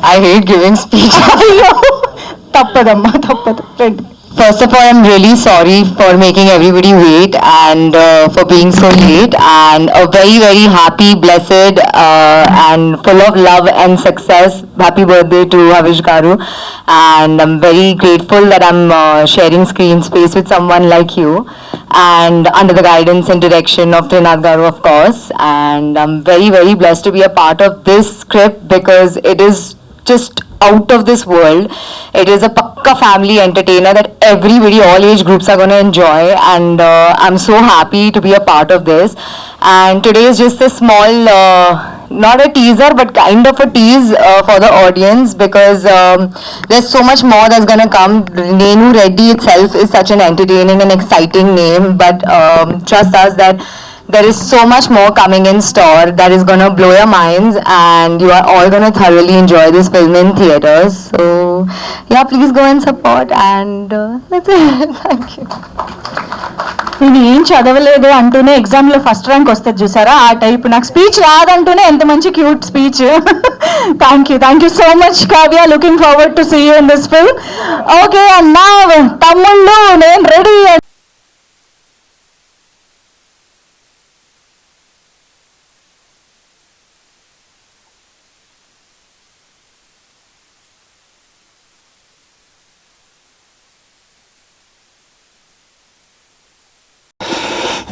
I hate giving speech. తప్పదమ్మా తప్పదు రండి. First of all, I'm really sorry for making everybody wait and for being so late. And a very, very happy, blessed, and full of love and success. Happy birthday to Havish Garu. And I'm very grateful that I'm sharing screen space with someone like you. And under the guidance and direction of Trinath Garu, of course. And I'm very, very blessed to be a part of this script because it is just out of this world. It is a pakka family entertainer that everybody, all age groups are going to enjoy, and I'm so happy to be a part of this. And today is just a small, not a teaser, but kind of a tease for the audience because there's so much more that's going to come. Nenu Reddy itself is such an entertaining and exciting name, but trust us that there is so much more coming in store that is going to blow your minds, and you are all going to thoroughly enjoy this film in theaters. So, yeah, please go and support, and that's it. Thank you. నేను ఏం చదవలేదు అంటూనే ఎగ్జామ్లో first rank వస్తుంది చూసారా, ఆ type. నాకు speech రాదంటూనే ఎంత మంచి cute speech. Thank you so much Kavya. Looking forward to see you in this film. Okay అన్నా తమ్ముళ్ళు, నేను రెడీ.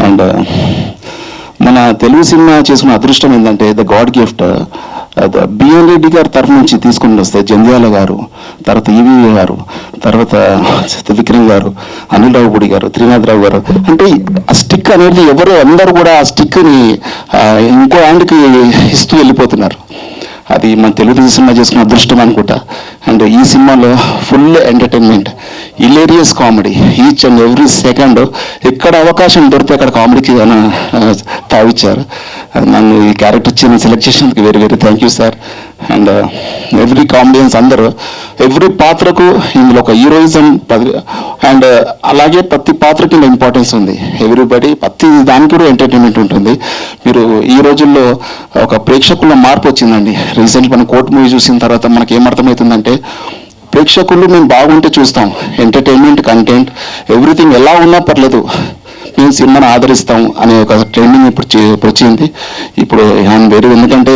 అండ్ మన తెలుగు సినిమా చేసుకున్న అదృష్టం ఏంటంటే the god gift BN Reddy గారి తరఫు నుంచి తీసుకుని వస్తే జంధ్యాల గారు, తర్వాత ఈవి గారు, తర్వాత విక్రమ్ గారు, అనిల్ రావుపూడి గారు, త్రినాథరావు గారు, అంటే ఆ స్టిక్ అనేది ఎవరు అందరూ కూడా ఆ స్టిక్ని ఇంకో హ్యాండ్కి ఇస్తూ వెళ్ళిపోతున్నారు. అది మన తెలుగు సినిమా చేసుకున్న అదృష్టం అనుకుంటా. అండ్ ఈ సినిమాలో full entertainment, hilarious comedy, each and every second ఎక్కడ అవకాశం దొరికితే అక్కడ కామెడీకి తావిచ్చారు. నన్ను ఈ క్యారెక్టర్ సెలెక్ట్ చేసినందుకు very very thank you sir. And every comedians అందరూ ఎవ్రీ పాత్రకు ఇందులో ఒక హీరోయిజం, అండ్ అలాగే ప్రతి పాత్రకి ఇంపార్టెన్స్ ఉంది. ఎవ్రీబడి ప్రతి దానికి కూడా ఎంటర్టైన్మెంట్ ఉంటుంది. మీరు ఈ రోజుల్లో ఒక ప్రేక్షకుల్లో మార్పు వచ్చిందండి. రీసెంట్ మనం కోర్ట్ మూవీ చూసిన తర్వాత మనకి ఏమర్థమవుతుందంటే ప్రేక్షకులు మేము బాగుంటే చూస్తాం, ఎంటర్టైన్మెంట్, కంటెంట్, ఎవ్రీథింగ్ ఎలా ఉన్నా పర్లేదు, మేము సినిమాను ఆదరిస్తాం అనే ఒక ట్రెండింగ్ ఇప్పుడు వచ్చింది. ఇప్పుడు వేరు, ఎందుకంటే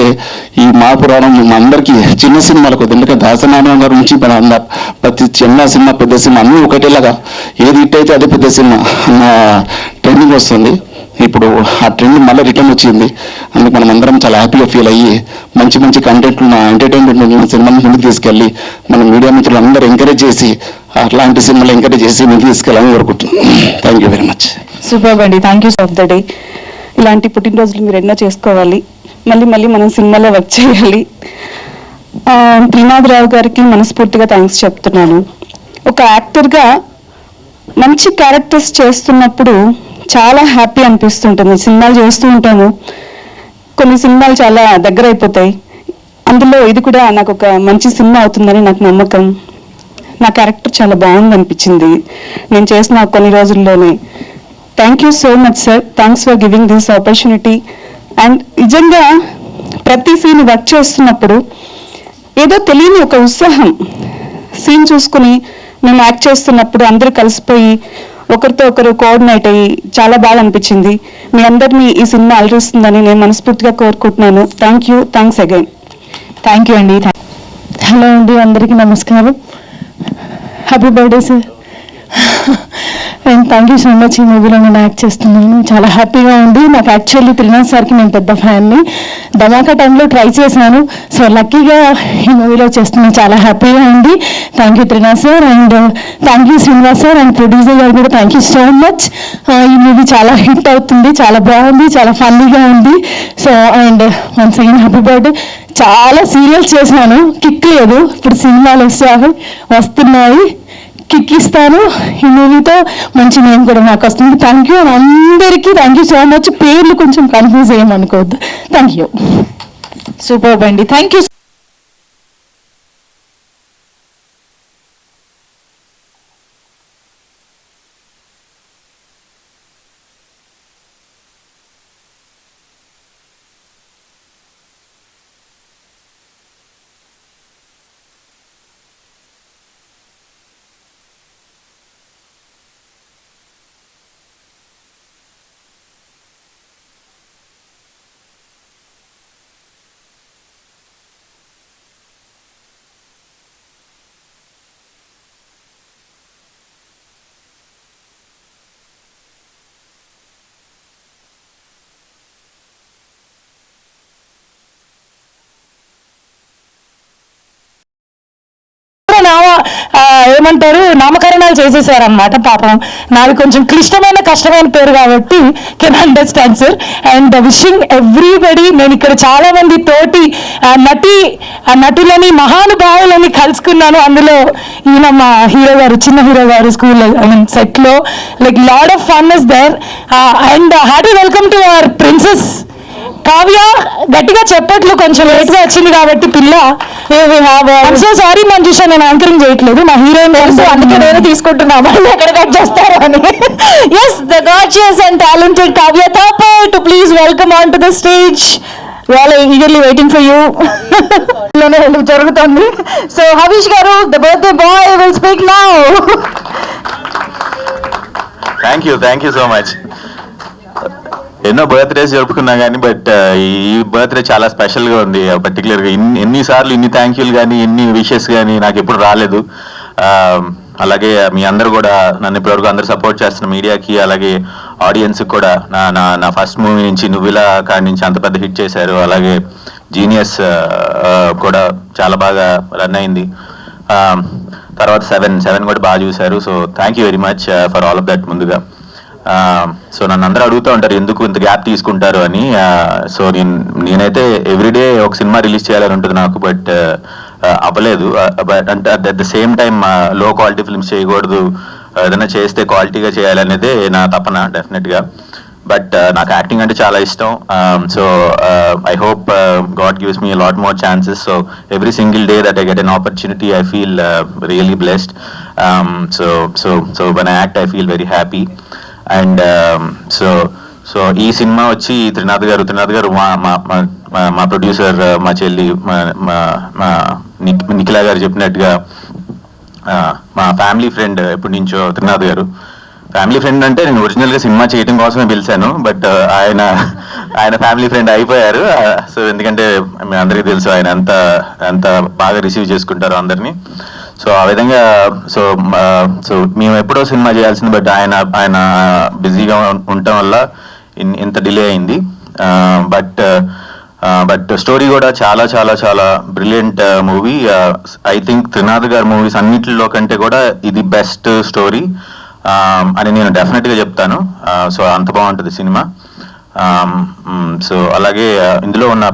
ఈ మహాపురాణం అందరికీ చిన్న సినిమాలకు, ఎందుకంటే దాసనారాయణ గారి నుంచి మన ప్రతి చిన్న సినిమా పెద్ద సినిమా అన్నీ ఒకటేలాగా ఏది హిట్ అయితే అదే పెద్ద సినిమా అన్న ట్రెండింగ్ వస్తుంది. ఇప్పుడు ఆ ట్రెండ్ మళ్ళీ రిటర్న్ వచ్చింది. అందుకు మనం అందరం చాలా హ్యాపీగా ఫీల్ అయ్యి మంచి మంచి కంటెంట్ ఉన్న ఎంటర్టైన్మెంట్ ఉన్న సినిమాని ముందుకు తీసుకెళ్ళి మన మీడియా మిత్రులు అందరూ ఎంకరేజ్ చేసి అట్లాంటి సినిమాలు ఎంకరేజ్ చేసి ముందుకు తీసుకెళ్ళాలని కోరుకుంటున్నాను. Thank you very much. Super అండి, thank you of the day. ఇలాంటి పుట్టినరోజులు మీరు ఎన్నో చేసుకోవాలి, మళ్ళీ మళ్ళీ మనం సినిమాలో వర్క్ చేయాలి. త్రినాథరావు గారికి మనస్ఫూర్తిగా థ్యాంక్స్ చెప్తున్నాను. ఒక యాక్టర్గా మంచి క్యారెక్టర్స్ చేస్తున్నప్పుడు చాలా హ్యాపీ అనిపిస్తుంటుంది. సినిమాలు చేస్తూ ఉంటాము, కొన్ని సినిమాలు చాలా దగ్గర అయిపోతాయి. అందులో ఇది కూడా నాకు ఒక మంచి సినిమా అవుతుందని నాకు నమ్మకం. నా క్యారెక్టర్ చాలా బాగుంది అనిపించింది నేను చేసిన కొన్ని రోజుల్లోనే. Thank you so much sir, thanks for giving this opportunity. And నిజంగా ప్రతి సీన్ వర్క్ చేస్తున్నప్పుడు ఏదో తెలియని ఒక ఉత్సాహం, సీన్ చూసుకుని మేము యాక్ట్ చేస్తున్నప్పుడు అందరూ కలిసిపోయి ఒకరితో ఒకరు కోఆర్డినేట్ అయ్యి చాలా బాగా అనిపించింది. మీ అందరినీ ఈ సినిమా అలరిస్తుందని నేను మనస్ఫూర్తిగా కోరుకుంటున్నాను. Thank you, thanks again. Thank you అండి. హలో అండి, అందరికీ నమస్కారం. Happy birthday sir. And thank you so much. ఈ మూవీలో నేను యాక్ట్ చేస్తున్నాను, చాలా హ్యాపీగా ఉంది. నాకు యాక్చువల్లీ త్రినాథ్ సార్కి నేను పెద్ద ఫ్యాన్ని. ధమాకా టైంలో ట్రై చేశాను, సో లక్కీగా ఈ మూవీలో చేస్తున్నాను, చాలా హ్యాపీగా ఉంది. Thank you Trinath sir, and thank you Srinivas sir and producer గారు కూడా థ్యాంక్ యూ సో మచ్. ఈ మూవీ చాలా హిట్ అవుతుంది, చాలా బాగుంది, చాలా ఫన్నీగా ఉంది. So and once again happy birthday. చాలా సీరియల్స్ చేశాను, కిక్ లేదు. ఇప్పుడు సినిమాలు వస్తున్నాయి, కిక్ ఇస్తాను. ఈ మూవీతో మంచి నేమ్ కూడా నాకు వస్తుంది. థ్యాంక్ యూ అందరికీ, థ్యాంక్ యూ సో మచ్. పేర్లు కొంచెం కన్ఫ్యూజ్ అయ్యమనుకోవద్దు. Thank you. సూపర్ అండి, థ్యాంక్ యూ. ఏమంటారు నామకరణాలు చేసేసారనమాట. పాపం నాది కొంచెం కష్టమైన పేరు కాబట్టి can understand sir. And wishing everybody. నేను ఇక్కడ చాలా మంది తోటి నటులని మహానుభావులని కలుసుకున్నాను. అందులో ఈయన మా హీరో గారు, చిన్న హీరో గారు స్కూల్ సెట్ లో like lot of fun is there. And hearty welcome to our princess Kavya. గట్టిగా చెప్పట్లు, కొంచెం లేట్గా వచ్చింది కాబట్టి పిల్ల. సో సారీ మంజుష, నేను యాంకరింగ్ చేయట్లేదు, మా హీరోయిన్ తెలుసు, అందుకే నేను తీసుకుంటున్నా, మళ్ళీ ఎక్కడ కట్ చేస్తారు అని. Yes, the gorgeous and talented Kavya Thapar to please welcome on to the stage. వాళ్ళు ఈగర్లీ వెయిటింగ్ ఫర్ యూ జరుగుతుంది. సో హరీష్ గారు, the birthday boy will speak now. Thank you so much. ఎన్నో బర్త్డేస్ జరుపుకున్నా కానీ బట్ ఈ బర్త్డే చాలా స్పెషల్గా ఉంది. పర్టికులర్గా ఎన్నిసార్లు ఇన్ని థ్యాంక్ యూలు కానీ ఎన్ని విషెస్ కానీ నాకు ఎప్పుడు రాలేదు. అలాగే మీ అందరూ కూడా నన్ను ఇప్పటివరకు అందరూ సపోర్ట్ చేస్తున్న మీడియాకి, అలాగే ఆడియన్స్కి కూడా నా ఫస్ట్ మూవీ నుంచి నువ్విలా కాడి నుంచి అంత పెద్ద హిట్ చేశారు. అలాగే జీనియస్ కూడా చాలా బాగా రన్ అయింది. తర్వాత సెవెన్ కూడా బాగా చూశారు. So thank you very much for all of that. ముందుగా సో నన్ను అందరూ అడుగుతూ ఉంటారు ఎందుకు ఇంత గ్యాప్ తీసుకుంటారు అని. సో నేనైతే ఎవ్రీడే ఒక సినిమా రిలీజ్ చేయాలని ఉంటుంది నాకు, బట్ అవ్వలేదు. బట్ అంటే అట్ ద సేమ్ టైం లో క్వాలిటీ ఫిల్మ్స్ చేయకూడదు, ఏదైనా చేస్తే క్వాలిటీగా చేయాలనేదే నా తపన డెఫినెట్గా. బట్ నాకు యాక్టింగ్ అంటే చాలా ఇష్టం. So I hope God gives me lot more chances. So every single day that I get an opportunity I feel really blessed. So when I act I feel very happy. And so ఈ cinema వచ్చి త్రినాథ్ గారు మా producer, మా చెల్లి మా నిఖిలా గారు చెప్పినట్టుగా మా ఫ్యామిలీ ఫ్రెండ్ ఎప్పటి నుంచో. త్రినాథ్ గారు ఫ్యామిలీ ఫ్రెండ్ అంటే నేను ఒరిజినల్గా సినిమా చేయడం కోసమే పిలిచాను, బట్ ఆయన ఫ్యామిలీ ఫ్రెండ్ అయిపోయారు. సో ఎందుకంటే మీ అందరికీ తెలుసు ఆయన ఎంత బాగా రిసీవ్ చేసుకుంటారు అందరినీ. సో ఆ విధంగా సో మేము ఎప్పుడో సినిమా చేయాల్సింది, బట్ ఆయన బిజీగా ఉండటం వల్ల ఇంత డిలే అయింది. బట్ స్టోరీ కూడా చాలా చాలా చాలా brilliant movie. I think Trinath గారి మూవీస్ అన్నిటిలో కంటే కూడా ఇది బెస్ట్ స్టోరీ అని నేను డెఫినెట్గా చెప్తాను. సో అంత బాగుంటుంది సినిమా. సో అలాగే ఇందులో ఉన్న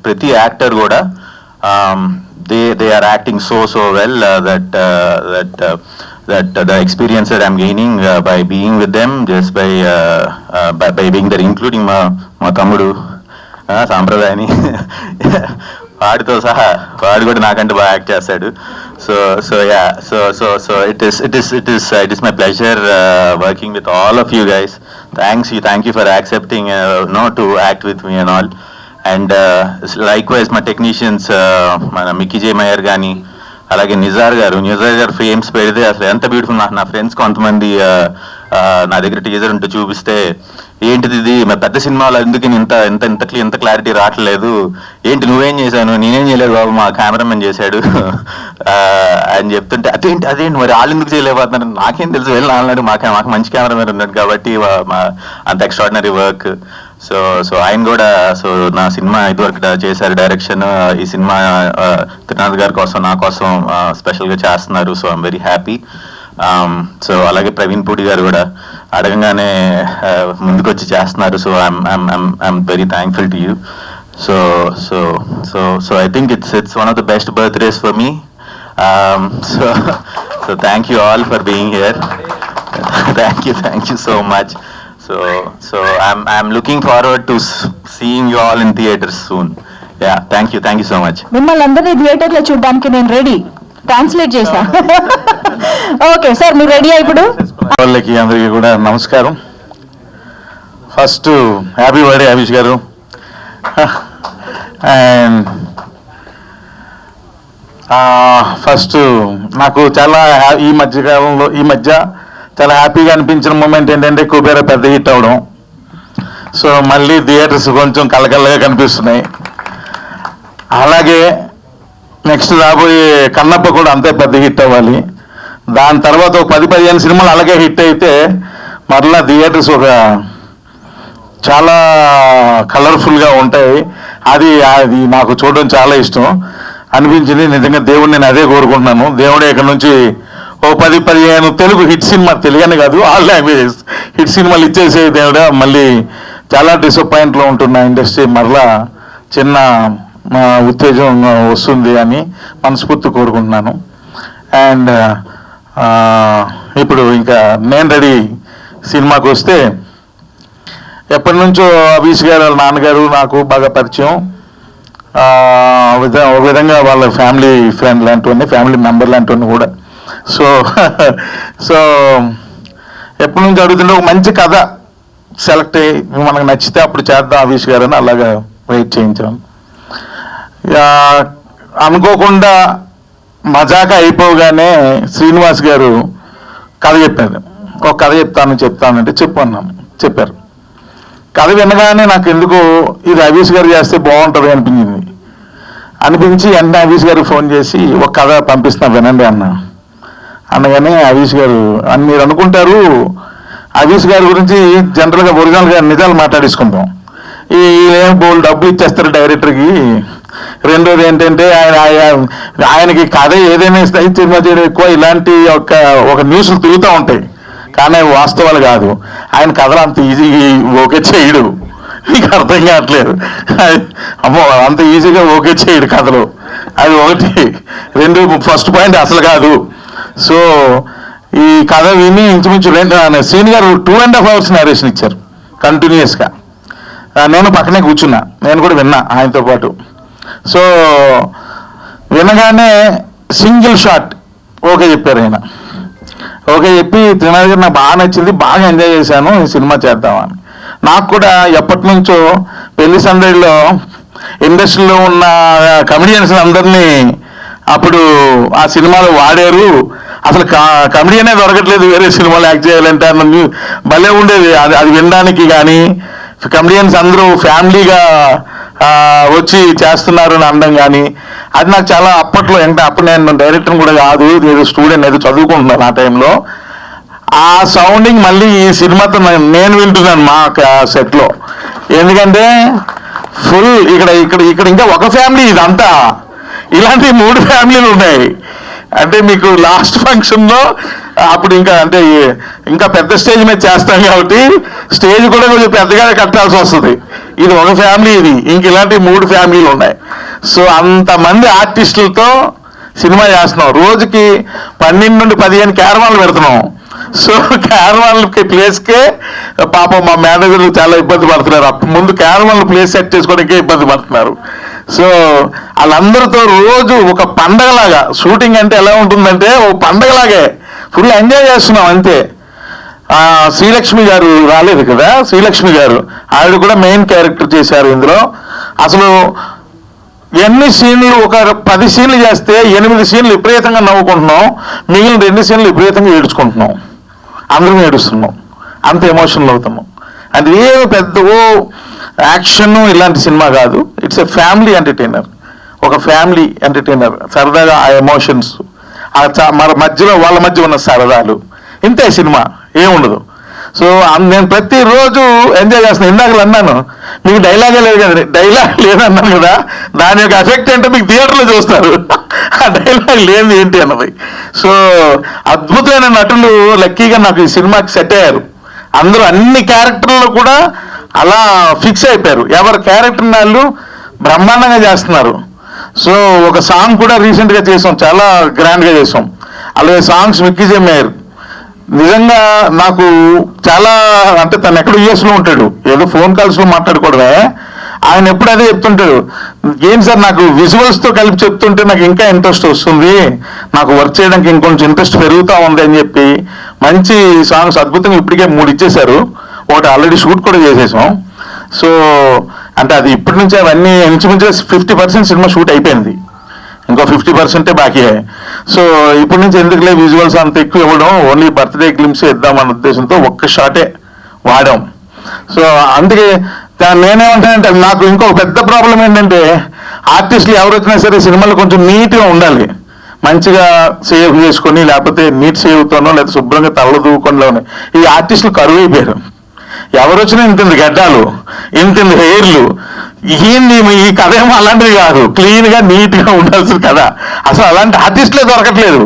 ప్రతి యాక్టర్ కూడా they are acting so well that the experience that I'm gaining by being with them, just by being there, including మా తమ్ముడు సాంప్రదాయని వాడితో సహా వాడు కూడా నాకంటే బాగా యాక్ట్ చేస్తాడు. So it is my pleasure working with all of you guys. Thank you for accepting to act with me and all. And likewise మా టెక్నీషియన్స్, మన మిక్కీ జే మయర్ కానీ, అలాగే నిజార్ గారు ఫ్రేమ్స్ పెడితే అసలు ఎంత బ్యూటిఫుల్. నా ఫ్రెండ్స్ కొంతమంది నా దగ్గర టీజర్ ఉంటే చూపిస్తే ఏంటిది ఇది పెద్ద సినిమాలో ఎందుకు ఇంత క్లారిటీ రావట్లేదు, ఏంటి నువ్వేం చేశాను, నేనేం చేయలేదు బాబు మా కెమెరామెన్ చేశాడు అని చెప్తుంటే అదేంటి మరి వాళ్ళు ఎందుకు చేయలేకపోతున్నారు, నాకేం తెలుసు వెళ్ళి అన్నాడు. మాకు మంచి కెమెరామెన్ ఉన్నాడు కాబట్టి అంత ఎక్స్ట్రాడినరీ వర్క్. సో ఆయన కూడా నా సినిమా ఇదివరకు చేశారు డైరెక్షన్. ఈ సినిమా త్రినాథ్ గారి కోసం నా కోసం స్పెషల్గా చేస్తున్నారు. So I'm very happy. So అలాగే ప్రవీణ్ పూడి గారు కూడా అడగంగానే ముందుకొచ్చి చేస్తున్నారు. So I'm very thankful to you. So I think it's one of the best birthdays for me. So thank you all for being here. Thank you so much. So I'm looking forward to seeing you all in theaters soon. Yeah, thank you so much. మిమ్మల్ని అందరినీ థియేటర్లో చూడడానికి నేను ready, translate చేసా. Okay sir, మీరు ready ఇప్పుడు? వాళ్ళకి అందరికీ కూడా నమస్కారం. ఫస్ట్ హ్యాపీ బర్త్డే హరీష్ గారు. అండ్ ఫస్ట్ నాకు చాలా ఈ మధ్య చాలా హ్యాపీగా అనిపించిన మూమెంట్ ఏంటంటే కుబేర పెద్ద హిట్ అవడం. సో మళ్ళీ థియేటర్స్ కొంచెం కలకల్లగా కనిపిస్తున్నాయి. అలాగే నెక్స్ట్ రాబోయే కన్నప్ప కూడా అంతే పెద్ద హిట్ అవ్వాలి. దాని తర్వాత ఒక 10-15 సినిమాలు అలాగే హిట్ అయితే మరలా థియేటర్స్ చాలా కలర్ఫుల్గా ఉంటాయి. అది నాకు చూడడం చాలా ఇష్టం. అనిపించింది. నిజంగా దేవుడు నేను అదే కోరుకుంటున్నాను. దేవుడే ఇక్కడ నుంచి ఓ 10-15 తెలుగు హిట్ సినిమా, తెలుగనే కాదు ఆల్ లాంగ్వేజెస్ హిట్ సినిమాలు ఇచ్చేసే దేవుడా. మళ్ళీ చాలా డిసప్పాయింట్లో ఉంటున్న ఇండస్ట్రీ మరలా చిన్న ఉత్తేజం వస్తుంది అని మనస్ఫూర్తి కోరుకుంటున్నాను. అండ్ ఇప్పుడు ఇంకా నేను రెడీ సినిమాకి వస్తే, ఎప్పటి నుంచో అభీష్ గారు వాళ్ళ నాన్నగారు నాకు బాగా పరిచయం. ఒక విధంగా వాళ్ళ ఫ్యామిలీ ఫ్రెండ్ లాంటివన్నీ, ఫ్యామిలీ మెంబర్ లాంటివన్నీ కూడా. సో ఎప్పటి నుంచి అడుగుతుంటే ఒక మంచి కథ సెలెక్ట్ అయ్యి మనకు నచ్చితే అప్పుడు చేద్దాం అభీష్ గారు అని అలాగా వెయిట్ చేయించాను. అనుకోకుండా మజాగా అయిపోగానే శ్రీనివాస్ గారు కథ చెప్పారు. ఒక కథ చెప్తానంటే చెప్పారు. కథ వినగానే నాకు ఎందుకు ఇది అభీష్ గారు చేస్తే బాగుంటుంది అనిపించి వెంటనే అభీష్ గారికి ఫోన్ చేసి ఒక కథ పంపిస్తున్నా వినండి అనగానే అభీష్ గారు మీరు అనుకుంటారు అభీష్ గారి గురించి జనరల్గా ఒరిజినల్గా నిజాలు మాట్లాడేసుకుంటాం. ఈ బోల్ డబ్బులు ఇచ్చేస్తారు డైరెక్టర్కి. రెండోది ఏంటంటే ఆయనకి కథ ఏదైనా సినిమా చేయడం ఎక్కువ, ఇలాంటి ఒక న్యూస్లు తిరుగుతూ ఉంటాయి కానీ అవి వాస్తవాలు కాదు. ఆయన కథలు అంత ఈజీగా ఓకే చేయడు, మీకు అర్థం కావట్లేదు. అమ్మో అంత ఈజీగా ఓకే చేయడు కథలు, అది ఒకటి. రెండు, ఫస్ట్ పాయింట్ అసలు కాదు. సో ఈ కథ విని ఇంచుమించు శ్రీని గారు 2.5 hours నేరేషన్ ఇచ్చారు కంటిన్యూస్గా. నేను పక్కనే కూర్చున్నా, నేను కూడా విన్నా ఆయనతో పాటు. సో వినగానే సింగిల్ షాట్ ఓకే చెప్పారు ఆయన. ఓకే చెప్పి త్రినాథ్ గారు నాకు బాగా నచ్చింది, బాగా ఎంజాయ్ చేశాను, ఈ సినిమా చేద్దామని. నాకు కూడా ఎప్పటి నుంచో పెళ్లి సందడిలో ఇండస్ట్రీలో ఉన్న కమెడియన్స్ అందరినీ అప్పుడు ఆ సినిమాలో వాడారు. అసలు కమెడియనే దొరకట్లేదు వేరే సినిమాలు యాక్ట్ చేయాలంటే అన్న భలే ఉండేది అది వినడానికి. కానీ కమెడియన్స్ అందరూ ఫ్యామిలీగా వచ్చి చేస్తున్నారు అని అనడం కానీ అది నాకు చాలా అప్పట్లో అప్పుడు నేను డైరెక్టర్ కూడా కాదు, ఏదో స్టూడెంట్ ఏదో చదువుకుంటున్నాను ఆ టైంలో. ఆ సౌండింగ్ మళ్ళీ ఈ సినిమాతో నేను వింటున్నాను మా సెట్లో. ఎందుకంటే ఫుల్ ఇక్కడ ఇంకా ఒక ఫ్యామిలీ, ఇదంతా ఇలాంటి 3 ఫ్యామిలీలు ఉన్నాయి. అంటే మీకు లాస్ట్ ఫంక్షన్లో అప్పుడు ఇంకా పెద్ద స్టేజ్ మీద చేస్తాం కాబట్టి స్టేజ్ కూడా కొంచెం పెద్దగా కట్టాల్సి వస్తుంది. ఇది ఒక ఫ్యామిలీ, ఇది ఇంక ఇలాంటి 3 ఫ్యామిలీలు ఉన్నాయి. సో అంతమంది ఆర్టిస్టులతో సినిమా చేస్తున్నాం. రోజుకి 12 నుండి 15 క్యారవాన్లు పెడుతున్నాం. సో క్యారవాన్లకి ప్లేస్కే పాపం మా మేనేజర్లు చాలా ఇబ్బంది పడుతున్నారు. ముందు క్యారవాన్లు ప్లేస్ సెట్ చేసుకోవడానికే ఇబ్బంది పడుతున్నారు. సో వాళ్ళందరితో రోజు ఒక పండగలాగా, షూటింగ్ అంటే ఎలా ఉంటుందంటే ఒక పండగలాగే ఫుల్ ఎంజాయ్ చేస్తున్నాం అంతే. శ్రీలక్ష్మి గారు రాలేదు కదా, శ్రీలక్ష్మి గారు ఆవిడ కూడా మెయిన్ క్యారెక్టర్ చేశారు ఇందులో. అసలు ఎన్ని సీన్లు, ఒక 10 సీన్లు చేస్తే 8 సీన్లు విపరీతంగా నవ్వుకుంటున్నాం, మిగిలిన 2 సీన్లు విపరీతంగా ఏడుచుకుంటున్నాం, అందరం ఏడుస్తున్నాం, అంత ఎమోషనల్ అవుతున్నాం. అది ఏమి పెద్ద యాక్షన్ ఇలాంటి సినిమా కాదు, ఇట్స్ ఎ ఫ్యామిలీ ఎంటర్టైనర్. ఒక ఫ్యామిలీ ఎంటర్టైనర్, సరదాగా ఆ ఎమోషన్స్, మన మధ్యలో వాళ్ళ మధ్య ఉన్న సరదాలు, ఇంతే సినిమా, ఏముండదు. సో నేను ప్రతిరోజు ఎంజాయ్ చేస్తున్నాను. ఇందాక అన్నాను మీకు డైలాగే లేదు కదా, డైలాగ్ లేదన్నాను కదా, దాని యొక్క ఎఫెక్ట్ ఏంటో మీకు థియేటర్లో చూస్తారు. ఆ డైలాగ్ లేదు ఏంటి అన్నది. సో అద్భుతమైన నటులు లక్కీగా నాకు ఈ సినిమాకి సెట్ అయ్యారు. అందరూ అన్ని క్యారెక్టర్లో కూడా అలా ఫిక్స్ అయిపోయారు. ఎవరి క్యారెక్టర్ వాళ్ళు బ్రహ్మాండంగా చేస్తున్నారు. సో ఒక సాంగ్ కూడా రీసెంట్గా చేసాం, చాలా గ్రాండ్గా చేసాం. అలాగే సాంగ్స్ మిక్కీజే మేయర్ నిజంగా నాకు చాలా, అంటే తను ఎక్కడ యూఎస్లో ఉంటాడు, ఏదో ఫోన్ కాల్స్లో మాట్లాడుకోవడమే. ఆయన ఎప్పుడు అదే చెప్తుంటాడు, ఏం సార్ నాకు విజువల్స్తో కలిపి చెప్తుంటే నాకు ఇంకా ఇంట్రెస్ట్ వస్తుంది, నాకు వర్క్ చేయడానికి ఇంకొంచెం ఇంట్రెస్ట్ పెరుగుతూ ఉంది అని చెప్పి మంచి సాంగ్స్ అద్భుతంగా ఇప్పటికే 3 ఇచ్చేశారు. ఒకటి ఆల్రెడీ షూట్ కూడా చేసేసాం. సో అంటే అది ఇప్పటి నుంచి అవన్నీ ఇంచుమించు 50% సినిమా షూట్ అయిపోయింది, ఇంకో 50% బాకీ. సో ఇప్పటి నుంచి ఎందుకులే విజువల్స్ అంత ఎక్కువ ఇవ్వడం, ఓన్లీ బర్త్డే గ్లిమ్స్ ఇద్దామన్న ఉద్దేశంతో ఒక్క షాటే వాడాం. సో అందుకే నేనేమంటానంటే నాకు ఇంకో పెద్ద ప్రాబ్లం ఏంటంటే ఆర్టిస్టులు ఎవరు వచ్చినా సరే సినిమాలో కొంచెం నీట్గా ఉండాలి, మంచిగా సేవ్ చేసుకొని, లేకపోతే నీట్ సేవ్తోనో లేదా శుభ్రంగా తల్ల దూకుండానే ఈ ఆర్టిస్టులు కరువు అయిపోయారు. ఎవరు వచ్చినా ఇంత గడ్డాలు, ఇంత హెయిర్లు, ఈ కథ ఏమో అలాంటిది కాదు, క్లీన్గా నీట్గా ఉండాల్సిన కథ. అసలు అలాంటి ఆర్టిస్టులే దొరకట్లేదు,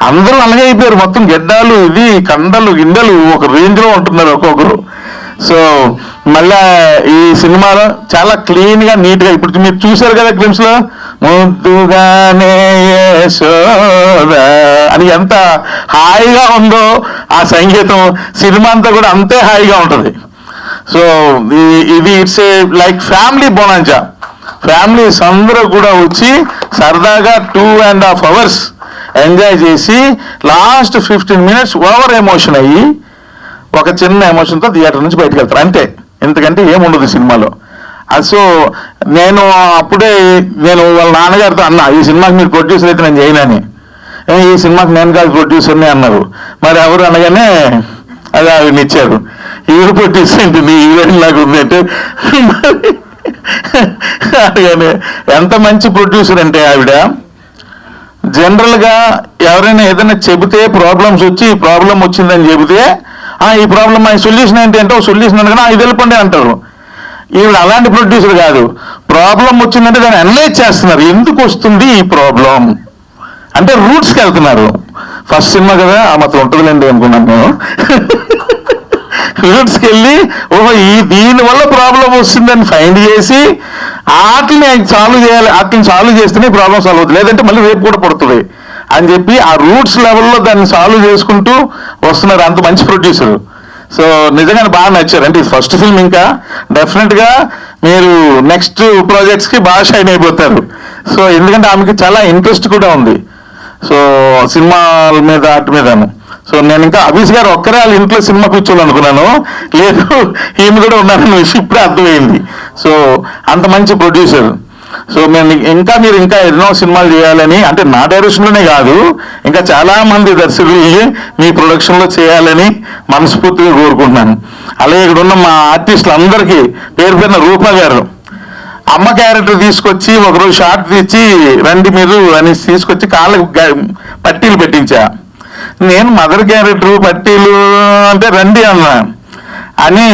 అందరూ అలాగే అయిపోయారు. మొత్తం గెడ్డాలు, ఇది కండలు గిండలు ఒక రేంజ్లో ఉంటున్నారు ఒక్కొక్కరు. సో మళ్ళా ఈ సినిమాలో చాలా క్లీన్గా నీట్గా, ఇప్పుడు మీరు చూశారు కదా క్లిమ్స్లో, ముద్దుగానే యశోద అని ఎంత హాయిగా ఉందో ఆ సంగీతం, సినిమా అంతా కూడా అంతే హాయిగా ఉంటుంది. సో ఇది it's a like family bonanza. Families అందరూ కూడా వచ్చి సరదాగా 2.5 hours ఎంజాయ్ చేసి లాస్ట్ 15 minutes ఓవర్ ఎమోషన్ అయ్యి ఒక చిన్న ఎమోషన్తో థియేటర్ నుంచి బయటకు వెళ్తారు అంతే, ఎందుకంటే ఏముండదు సినిమాలో. సో నేను అప్పుడే వాళ్ళ నాన్నగారితో అన్నా, ఈ సినిమాకి మీరు ప్రొడ్యూసర్ అయితే నేను చేయనని. ఈ సినిమాకి నేను కాదు ప్రొడ్యూసర్ని అన్నారు. మరి ఎవరు అనగానే అది ఆవిడని ఇచ్చారు. ఈవిడ ప్రొడ్యూసర్ ఏంటి ఈవెంట్ లాగా ఉందంటే అనగానే ఎంత మంచి ప్రొడ్యూసర్ అంటే ఆవిడ. జనరల్గా ఎవరైనా ఏదైనా చెబితే ప్రాబ్లమ్స్ వచ్చి ఈ ప్రాబ్లం వచ్చిందని చెబితే ఈ ప్రాబ్లం సొల్యూషన్ ఏంటి అంటే ఒక సొల్యూషన్ అనగానే ఇది వెళ్ళిపోండి అంటారు. ఈవిడ అలాంటి ప్రొడ్యూసర్ కాదు, ప్రాబ్లం వచ్చిందంటే దాన్ని అనలైజ్ చేస్తున్నారు, ఎందుకు వస్తుంది ఈ ప్రాబ్లం అంటే రూట్స్కి వెళ్తున్నారు. ఫస్ట్ సినిమా కదా మాత్రం ఉంటుందిలేండి అనుకున్నాను నేను. రూట్స్కి వెళ్ళి దీనివల్ల ప్రాబ్లం వస్తుందని ఫైండ్ చేసి వాటిని సాల్వ్ చేయాలి, వాటిని సాల్వ్ చేస్తేనే ప్రాబ్లం సాల్వ్ అవుతుంది, లేదంటే మళ్ళీ రేపు కూడా పడుతుంది అని చెప్పి ఆ రూట్స్ లెవెల్లో దాన్ని సాల్వ్ చేసుకుంటూ వస్తున్నారు. అంత మంచి ప్రొడ్యూసర్. సో నిజంగానే బాగా నచ్చారు. అంటే ఇది ఫస్ట్ ఫిల్మ్, ఇంకా డెఫినెట్గా మీరు నెక్స్ట్ ప్రాజెక్ట్స్కి బాగా షైన్ అయిపోతారు. సో ఎందుకంటే ఆమెకి చాలా ఇంట్రెస్ట్ కూడా ఉంది సో సినిమాల మీద వాటి మీదను. సో నేను ఇంకా అభిష్ గారు ఒక్కరే వాళ్ళ ఇంట్లో సినిమా కూర్చోవాలనుకున్నాను, లేదు ఈమె కూడా ఉన్నారని విషయం ఇప్పుడే అర్థమైంది. సో అంత మంచి ప్రొడ్యూసర్. సో మీరు ఇంకా ఎన్నో సినిమాలు చేయాలని, అంటే నా డైరెక్షన్లోనే కాదు ఇంకా చాలా మంది దర్శకులు మీ ప్రొడక్షన్లో చేయాలని మనస్ఫూర్తిగా కోరుకుంటున్నాను. అలాగే ఇక్కడ ఉన్న మా ఆర్టిస్టులు అందరికీ పేరు పేరున రూపా గారు అమ్మ క్యారెక్టర్ తీసుకొచ్చి ఒకరోజు షార్ట్ తెచ్చి రండి మీరు అని తీసుకొచ్చి కాళ్ళకు పట్టీలు పెట్టించా. నేను మదర్ క్యారెక్టర్ పట్టీలు అంటే రండి అన్నా అని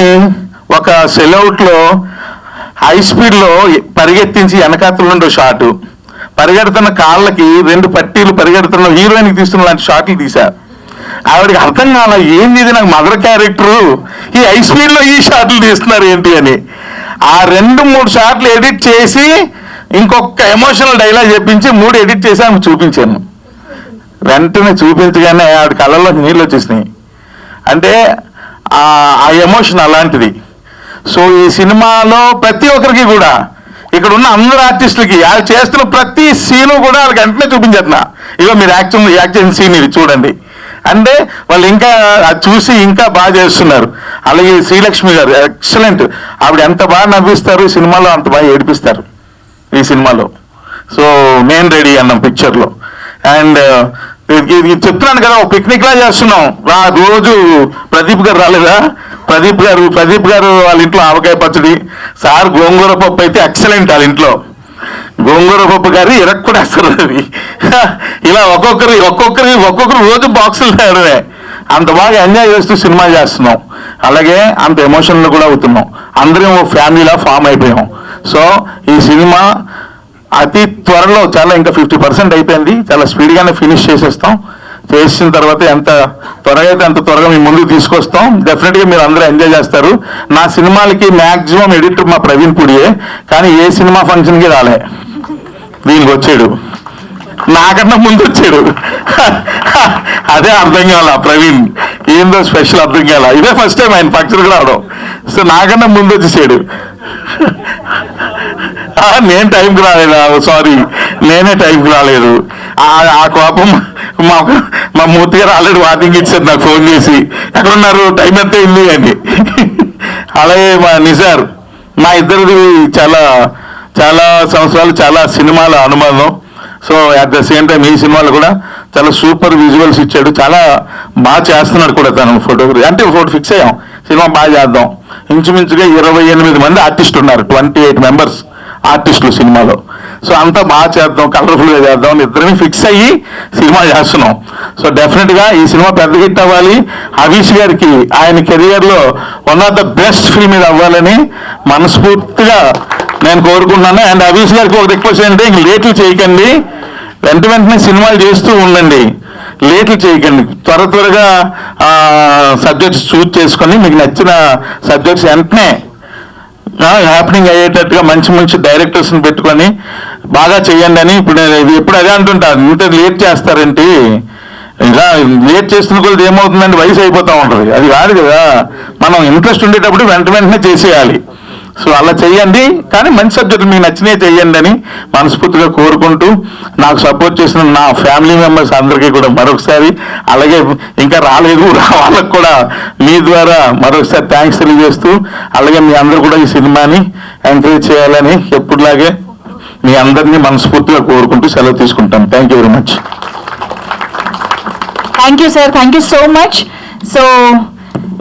ఒక సెలౌట్లో హై స్పీడ్లో పరిగెత్తించి వెనకాతల నుండి షాటు, పరిగెడుతున్న కాళ్ళకి 2 పట్టీలు పరిగెడుతున్న హీరోయిన్కి తీస్తున్న లాంటి షాట్లు తీశారు. ఆవిడకి అర్థం కాల, ఏంది ఇది నాకు మదర్ క్యారెక్టరు ఈ హై స్పీడ్లో ఈ షాట్లు తీస్తున్నారు ఏంటి అని. ఆ 2-3 షాట్లు ఎడిట్ చేసి ఇంకొక ఎమోషనల్ డైలాగ్ చెప్పించి 3 ఎడిట్ చేసి ఆమె చూపించాను. వెంటనే చూపించగానే ఆవిడ కళ్ళల్లో నీళ్ళు వచ్చేసినాయి. అంటే ఆ ఎమోషన్ అలాంటిది. సో ఈ సినిమాలో ప్రతి ఒక్కరికి కూడా ఇక్కడ ఉన్న అందరు ఆర్టిస్టులకి వాళ్ళు చేస్తున్న ప్రతి సీను కూడా వాళ్ళకి వెంటనే చూపించేస్తున్నా, ఇగో మీరు యాక్ట్ చేసిన సీన్ ఇది చూడండి అంటే వాళ్ళు ఇంకా అది చూసి ఇంకా బాగా చేస్తున్నారు. అలాగే శ్రీలక్ష్మి గారు ఎక్సలెంట్, ఆవిడ ఎంత బాగా నవ్విస్తారు ఈ సినిమాలో అంత బాగా ఏడిపిస్తారు ఈ సినిమాలో. సో నేను రెడీ అన్నాం పిక్చర్లో. అండ్ చెప్తున్నాను కదా ఒక పిక్నిక్ లా చేస్తున్నాం. రోజు ప్రదీప్ గారు రాలేదా, ప్రదీప్ గారు వాళ్ళ ఇంట్లో ఆవకాయ పచ్చడి, సార్ గోంగూర పప్పు అయితే ఎక్సలెంట్ వాళ్ళ ఇంట్లో. గోంగూర పప్పు గారి ఇరక్కుడేస్తారు అది. ఇలా ఒక్కొక్కరు రోజు బాక్సులు తేడమే. అంత బాగా ఎంజాయ్ చేస్తూ సినిమా చేస్తున్నాం, అలాగే అంత ఎమోషన్లు కూడా అవుతున్నాం. అందరం ఓ ఫ్యామిలీలా ఫామ్ అయిపోయాం. సో ఈ సినిమా అతి త్వరలో చాలా ఇంకా 50% అయిపోయింది, చాలా స్పీడ్గానే ఫినిష్ చేసేస్తాం. చేసిన తర్వాత ఎంత త్వరగా అయితే అంత త్వరగా మీ ముందుకు తీసుకొస్తాం. డెఫినెట్గా మీరు అందరూ ఎంజాయ్ చేస్తారు. నా సినిమాలకి మ్యాక్సిమం ఎడిటర్ మా ప్రవీణ్ పుడియే, కానీ ఏ సినిమా ఫంక్షన్కి రాలే, దీనికి వచ్చాడు, నాకన్నా ముందు వచ్చాడు. అదే అర్థం కాల ప్రవీణ్ ఏందో స్పెషల్ అర్థం కాల. ఇదే ఫస్ట్ టైం ఆయన ఫంక్షన్కి రావడం. సో నాకన్నా ముందు వచ్చేసాడు. నేను టైంకి రాలేదా, సారీ నేనే టైంకి రాలేదు. ఆ కోపం మా మూర్తి గారు ఆల్రెడీ వార్నింగ్ ఇచ్చారు నాకు ఫోన్ చేసి, ఎక్కడున్నారు టైం ఎంత అయింది అని. అలాగే మా నిజార్, మా ఇద్దరిది చాలా చాలా సంవత్సరాలు చాలా సినిమాల అనుబంధం. So at the same time ఈ సినిమాలో కూడా చాలా సూపర్ విజువల్స్ ఇచ్చాడు, చాలా బాగా చేస్తున్నాడు కూడా తను ఫోటోగ్రఫీ. అంటే ఫోటో ఫిక్స్ అయ్యాం సినిమా బాగా చేద్దాం. ఇంచుమించుగా 28 మంది ఆర్టిస్ట్ ఉన్నారు, 28 మెంబర్స్ ఆర్టిస్టులు సినిమాలో. సో అంతా బాగా చేద్దాం, కలర్ఫుల్గా చేద్దాం అని ఇద్దరిని ఫిక్స్ అయ్యి సినిమా చేస్తున్నాం. సో డెఫినెట్గా ఈ సినిమా పెద్ద హిట్ అవ్వాలి. హరీష్ గారికి ఆయన కెరియర్లో one of the best film ఇది అవ్వాలని మనస్ఫూర్తిగా నేను కోరుకుంటున్నాను. అండ్ హరీష్ గారికి ఒక రిక్వెస్ట్ ఏంటంటే ఇంక లేట్లు చేయకండి, వెంటనే సినిమాలు చేస్తూ ఉండండి, లేట్లు చేయకండి. త్వరగా సబ్జెక్ట్స్ చూజ్ చేసుకొని మీకు నచ్చిన సబ్జెక్ట్స్ వెంటనే హ్యాపెనింగ్ అయ్యేటట్టుగా మంచి మంచి డైరెక్టర్స్ని పెట్టుకొని బాగా చేయండి అని ఇప్పుడు నేను ఎప్పుడు అదే అంటుంటాను. ఇంత లేట్ చేస్తారేంటి, ఇలా లేట్ చేస్తున్న కొద్ది ఏమవుతుందంటే వయసు అయిపోతూ ఉంటుంది. అది కాదు కదా, మనం ఇంట్రెస్ట్ ఉండేటప్పుడు వెంటనే చేసేయాలి. సో అలా చెయ్యండి, కానీ మంచి సబ్జెక్టులు మీకు నచ్చినవి చెయ్యండి అని మనస్ఫూర్తిగా కోరుకుంటూ నాకు సపోర్ట్ చేసిన నా ఫ్యామిలీ మెంబర్స్ అందరికీ కూడా మరొకసారి, అలాగే ఇంకా రాలేదు వాళ్ళకు కూడా మీ ద్వారా మరొకసారి థ్యాంక్స్ తెలియజేస్తూ, అలాగే మీ అందరూ కూడా ఈ సినిమాని ఎంకరేజ్ చేయాలని ఎప్పుడులాగే మీ అందరినీ మనస్ఫూర్తిగా కోరుకుంటూ సెలవు తీసుకుంటాం. Thank you very much. Thank you, sir. Thank you so much. So